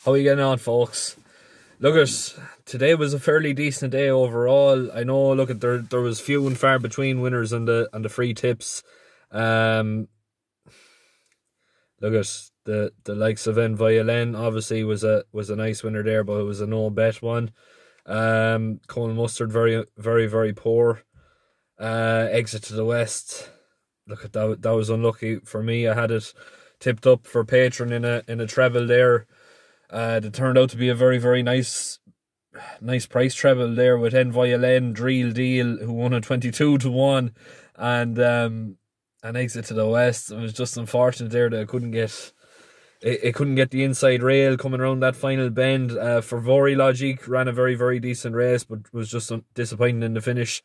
How are you getting on, folks? Look at today was a fairly decent day overall. I know. Look at there was few and far between winners on the free tips. Um, Look at the likes of N Violin obviously was a nice winner there, but it was a no bet one. Colin Mustard very poor. Exit to the West. Look at that was unlucky for me. I had it tipped up for Patron in a treble there. It turned out to be a very nice price treble there with N Violin, Dreal Deal, who won a 22-1, and an Exit to the West. It was just unfortunate there that it couldn't get the inside rail coming around that final bend. For Vori Logic ran a very decent race, but was just disappointing in the finish.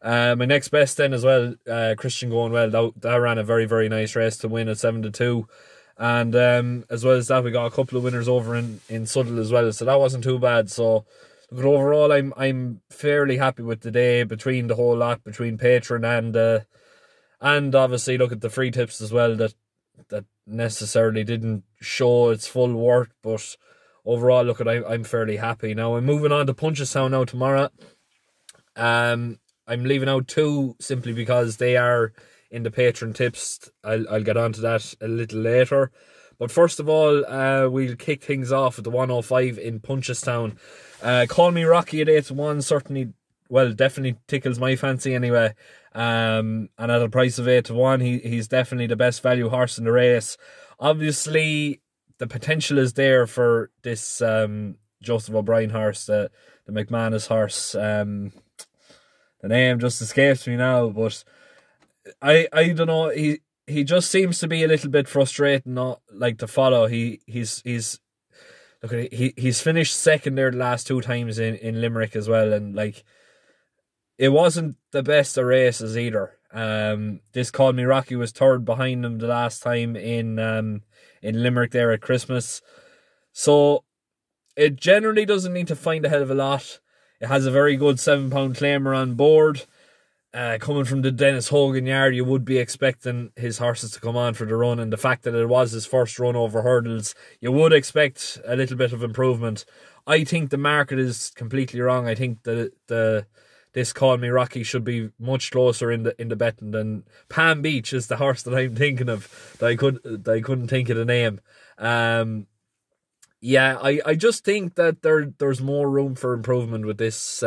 My next best then as well, Christian Going Well, that ran a very nice race to win at 7-2. And as well as that, we got a couple of winners over in Suddle as well, so that wasn't too bad. So look, overall, I'm fairly happy with the day between the whole lot, between Patron and obviously look at the free tips as well that necessarily didn't show its full worth, but overall, look at I'm fairly happy. Now I'm moving on to Punchestown now tomorrow. I'm leaving out two simply because they are in the Patron tips. I'll get onto that a little later. But first of all, we'll kick things off at the 105 in Punchestown. Call Me Rocky at 8-1 certainly, well, definitely tickles my fancy anyway. And at a price of 8-1, he's definitely the best value horse in the race. Obviously, the potential is there for this Joseph O'Brien horse, the McManus horse. The name just escapes me now, but I don't know. He just seems to be a little bit frustrating, not like to follow. He's finished second there the last two times in Limerick as well, and like it wasn't the best of races either. This Call Me Rocky was third behind him the last time in Limerick there at Christmas. So it generally doesn't need to find a hell of a lot. It has a very good £7 claimer on board. Coming from the Dennis Hogan yard, you would be expecting his horses to come on for the run, and the fact that it was his first run over hurdles, you would expect a little bit of improvement. I think the market is completely wrong. I think that this Call Me Rocky should be much closer in the betting than Palm Beach is the horse that I'm thinking of. That I couldn't think of the name. Yeah, I just think that there's more room for improvement with this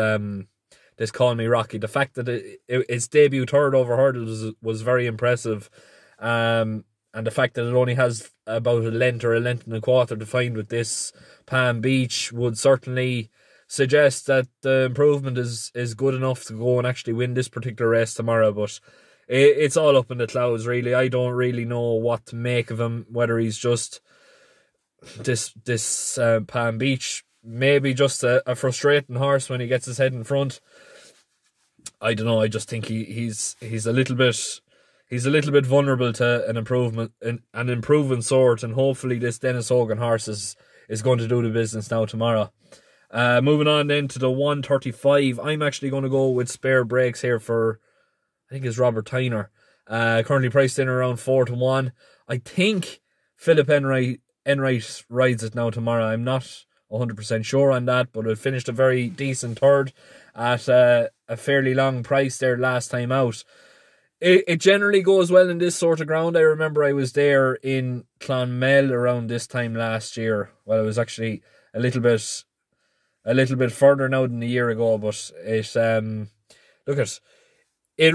this Call Me Rocky. The fact that its debut third over hurdles was very impressive, and the fact that it only has about a length or a length and a quarter to find with this Palm Beach would certainly suggest that the improvement is good enough to go and actually win this particular race tomorrow. But it's all up in the clouds, really. I don't really know what to make of him, whether he's just this Palm Beach, maybe just a frustrating horse when he gets his head in front. I don't know. I just think he's a little bit vulnerable to an improving sort, and hopefully this Dennis Hogan horse is going to do the business now tomorrow. Moving on then to the 135. I'm actually going to go with spare breaks here for, I think it's Robert Tyner. Currently priced in around 4-1. I think Philip Enright rides it now tomorrow. I'm not 100% sure on that, but it finished a very decent third at a fairly long price there last time out. It generally goes well in this sort of ground. I remember I was there in Clonmel around this time last year. Well, it was actually a little bit further now than a year ago, but it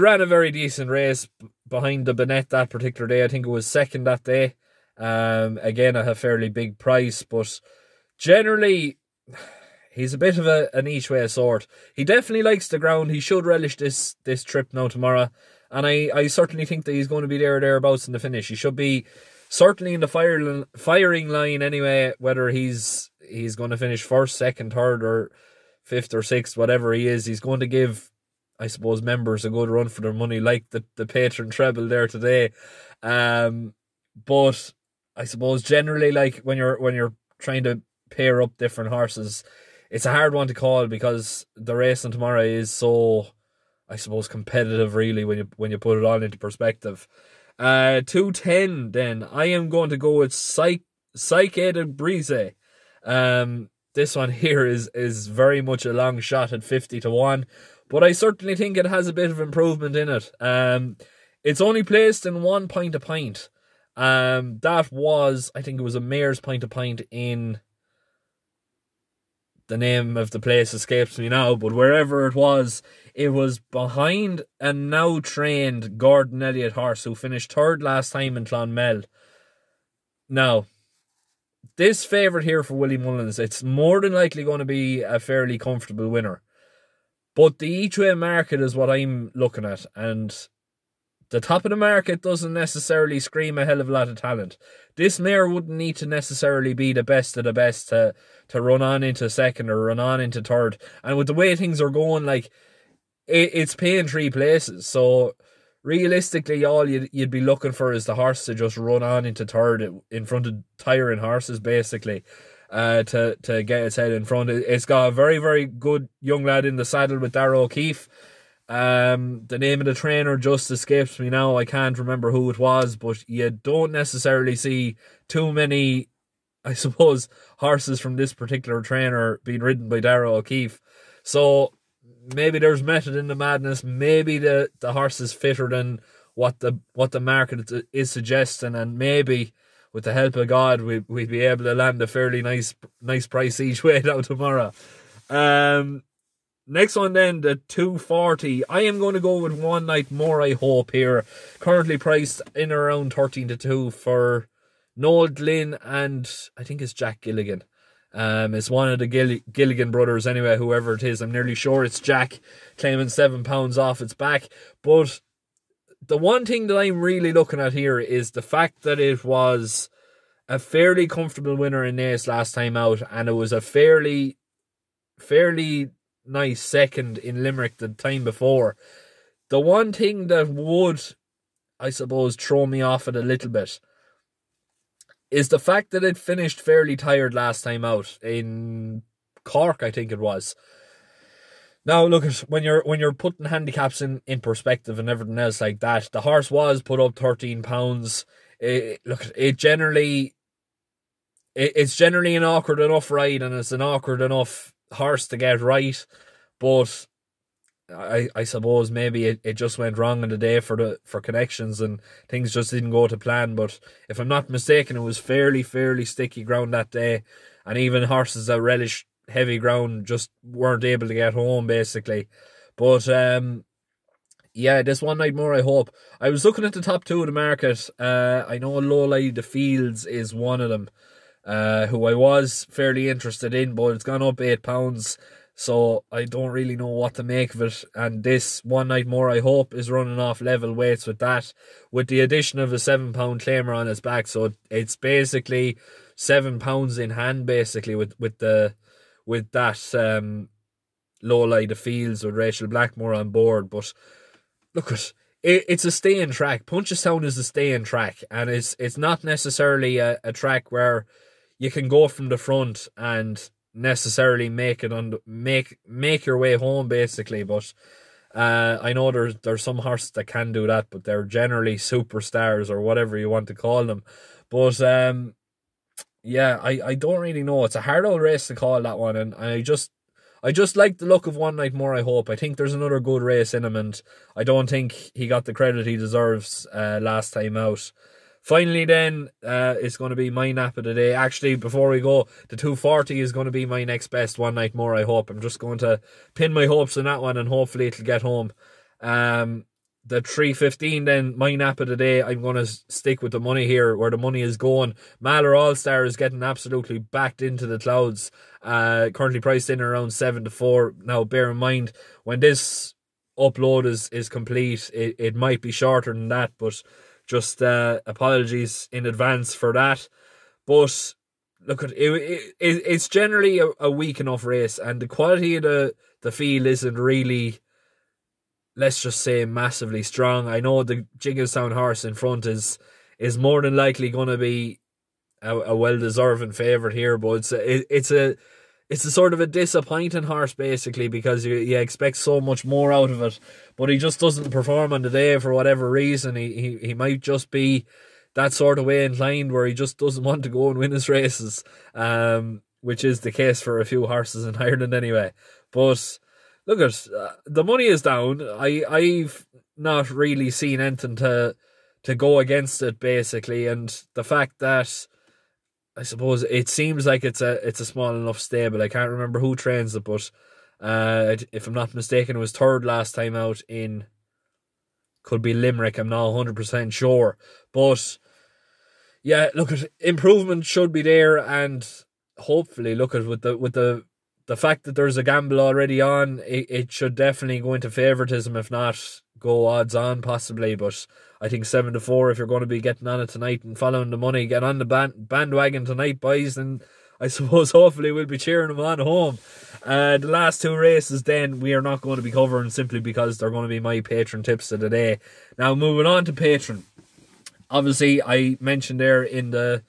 ran a very decent race behind the Bennett that particular day. I think it was second that day. Again, at a fairly big price, but generally he's a bit of an each way sort. He definitely likes the ground. He should relish this trip now tomorrow, and I certainly think that he's going to be there or thereabouts in the finish. He should be certainly in the firing line anyway, whether he's going to finish first, second, third, or fifth or sixth, whatever he is. He's going to give, I suppose, members a good run for their money, like the Patron treble there today. But I suppose generally, like when you're trying to pair up different horses, it's a hard one to call because the racing tomorrow is so, I suppose, competitive really when you put it all into perspective. 210 then. I am going to go with Psyche de Brise. This one here is very much a long shot at 50-1, but I certainly think it has a bit of improvement in it. It's only placed in 1 pint a pint. That was, I think it was a Mayor's pint a pint in, the name of the place escapes me now, but wherever it was behind a now trained Gordon Elliott horse who finished third last time in Clonmel. Now, this favourite here for Willie Mullins, it's more than likely going to be a fairly comfortable winner. But the each-way market is what I'm looking at, and the top of the market doesn't necessarily scream a hell of a lot of talent. This mare wouldn't need to necessarily be the best of the best to run on into second or run on into third. And with the way things are going, like, it's paying 3 places. So realistically, all you'd be looking for is the horse to just run on into third in front of tiring horses, basically, to get its head in front. It's got a very, very good young lad in the saddle with Darragh O'Keefe. The name of the trainer just escapes me now. I can't remember who it was, but you don't necessarily see too many, I suppose, horses from this particular trainer being ridden by Darragh O'Keefe. So maybe there's method in the madness. Maybe the horse is fitter than what the market is suggesting, and maybe with the help of God we'd be able to land a fairly nice price each way down tomorrow. Next one then, the 240. I am going to go with One Night More I Hope here. Currently priced in around 13-2 for Noel Glynn and I think it's Jack Gilligan. It's one of the Gilligan brothers anyway, whoever it is. I'm nearly sure it's Jack, claiming £7 off its back. But the one thing that I'm really looking at here is the fact that it was a fairly comfortable winner in Naas last time out, and it was a fairly nice second in Limerick the time before. The one thing that would, I suppose, throw me off it a little bit is the fact that it finished fairly tired last time out in Cork, I think it was. Now, look, when you're putting handicaps in perspective and everything else like that, the horse was put up £13. It's generally an awkward enough ride, and it's an awkward enough horse to get right, but I suppose maybe it just went wrong on the day for connections and things just didn't go to plan. But if I'm not mistaken, it was fairly sticky ground that day, and even horses that relish heavy ground just weren't able to get home, basically. But yeah, this One Night More I Hope. I was looking at the top 2 of the market. I know Lowlight the Fields is one of them, who I was fairly interested in, but it's gone up £8, so I don't really know what to make of it. And this One Night More I Hope is running off level weights with that, with the addition of a £7 claimer on its back. So it's basically £7 in hand, basically, with that Lowlight the Fields with Rachel Blackmore on board. But look, it's a staying track. Punchestown is a staying track, and it's not necessarily a track where you can go from the front and necessarily make your way home, basically. But I know there's some horses that can do that, but they're generally superstars or whatever you want to call them. But yeah, I don't really know. It's a hard old race to call, that one, and I just like the look of One Night More I Hope. I think there's another good race in him, and I don't think he got the credit he deserves last time out. Finally then, it's going to be my nap of the day. Actually, before we go, the 240 is going to be my next best One Night More I Hope. I'm just going to pin my hopes on that one, and hopefully it'll get home. The 315 then, my nap of the day, I'm going to stick with the money here, where the money is going. Mahler All-Star is getting absolutely backed into the clouds. Currently priced in around 7-4. Now, bear in mind, when this upload is complete, it might be shorter than that, but just apologies in advance for that. But look, it's generally a weak enough race, and the quality of the field isn't really, let's just say, massively strong. I know the Jingelstown horse in front is more than likely going to be a well-deserving favourite here, but it's a sort of a disappointing horse, basically, because you expect so much more out of it, but he just doesn't perform on the day for whatever reason. He might just be that sort of way inclined where he just doesn't want to go and win his races. which is the case for a few horses in Ireland anyway. But look at the money is down. I've not really seen anything to go against it basically, and the fact that I suppose it seems like it's a small enough stable. I can't remember who trains it, but if I'm not mistaken, it was third last time out in, could be Limerick. I'm not 100% sure, but yeah, look at improvement should be there, and hopefully, look at with the fact that there's a gamble already on, it should definitely go into favouritism, if not go odds on possibly. But I think 7-4, if you're going to be getting on it tonight and following the money, get on the bandwagon tonight, boys, and I suppose hopefully we'll be cheering them on home. The last two races then we are not going to be covering, simply because they're going to be my patron tips of the day. Now moving on to patron, obviously I mentioned there in the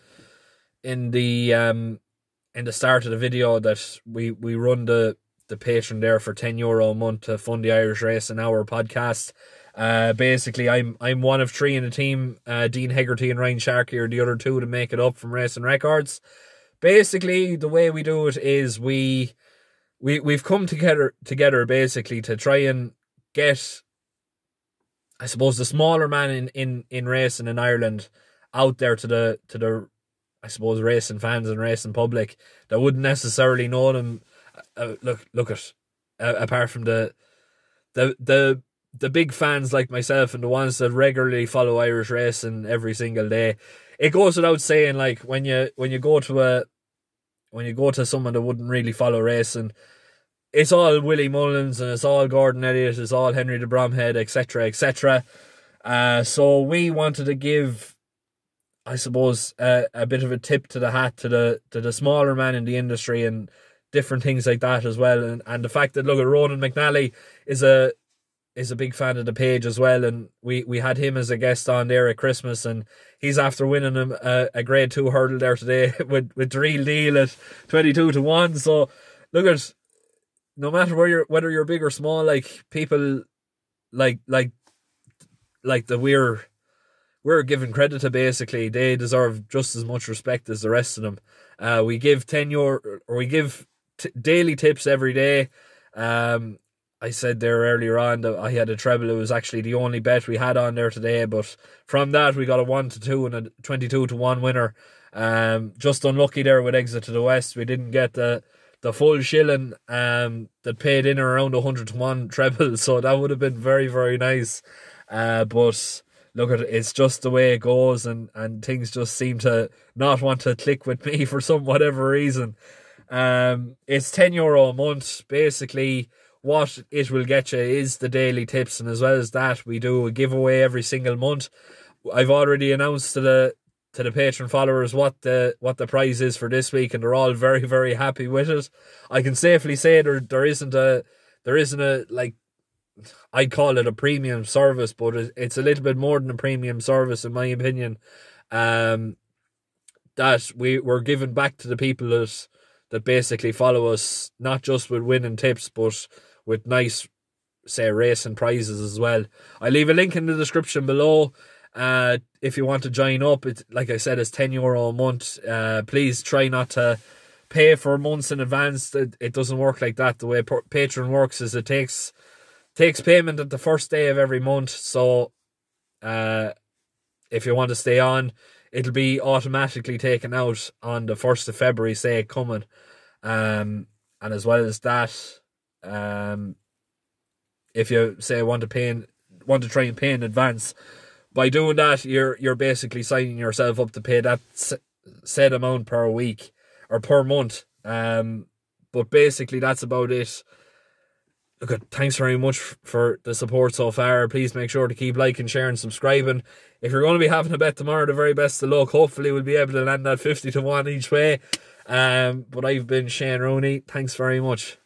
start of the video that we run the patron there for €10 a month to fund the Irish Race and Hour podcast. Basically, I'm one of three in the team. Dean Hegarty and Ryan Sharkey are the other two to make it up from Racing Records. Basically, the way we do it is we've come together basically to try and get, I suppose, the smaller man in racing in Ireland out there to the I suppose racing fans and racing public that wouldn't necessarily know them. Look at apart from the big fans like myself and the ones that regularly follow Irish racing every single day. It goes without saying, like when you go to someone that wouldn't really follow racing, it's all Willie Mullins and it's all Gordon Elliott, it's all Henry de Bromhead, etc., etc. So we wanted to give, I suppose, a bit of a tip to the hat to the smaller man in the industry and different things like that as well. And the fact that, look at Ronan McNally is a big fan of the page as well, and we had him as a guest on there at Christmas, and he's after winning him a grade 2 hurdle there today with the real deal at 22-1. So look at, no matter whether you're big or small, like people like that we're giving credit to, basically they deserve just as much respect as the rest of them. We give €10 or we give daily tips every day. I said there earlier on that I had a treble. It was actually the only bet we had on there today, but from that we got a 1-2 and a 22-1 winner. Just unlucky there with Exit to the West. We didn't get the full shilling that paid in around 100-1 treble, so that would have been very, very nice. But look at it, it's just the way it goes, and things just seem to not want to click with me for some whatever reason. It's €10 a month. Basically, what it will get you is the daily tips, and as well as that, we do a giveaway every single month. I've already announced to the patron followers what the prize is for this week, and they're all very, very happy with it. I can safely say there isn't a like, I'd call it a premium service, but it's a little bit more than a premium service in my opinion. That we're giving back to the people that basically follow us, not just with winning tips, but with nice, say, racing prizes as well. I leave a link in the description below. If you want to join up, it's, like I said, it's €10 a month. Please try not to pay for months in advance. It doesn't work like that. The way Patreon works is it takes payment at the first day of every month. So if you want to stay on, it'll be automatically taken out on the 1st of February, say it coming. And as well as that, if you say want to try and pay in advance, by doing that, you're basically signing yourself up to pay that set amount per week or per month. But basically that's about it. Look, thanks very much for the support so far. Please make sure to keep liking, sharing, subscribing. If you're going to be having a bet tomorrow, the very best of luck. Hopefully we'll be able to land that 50-1 each way. But I've been Shane Rooney. Thanks very much.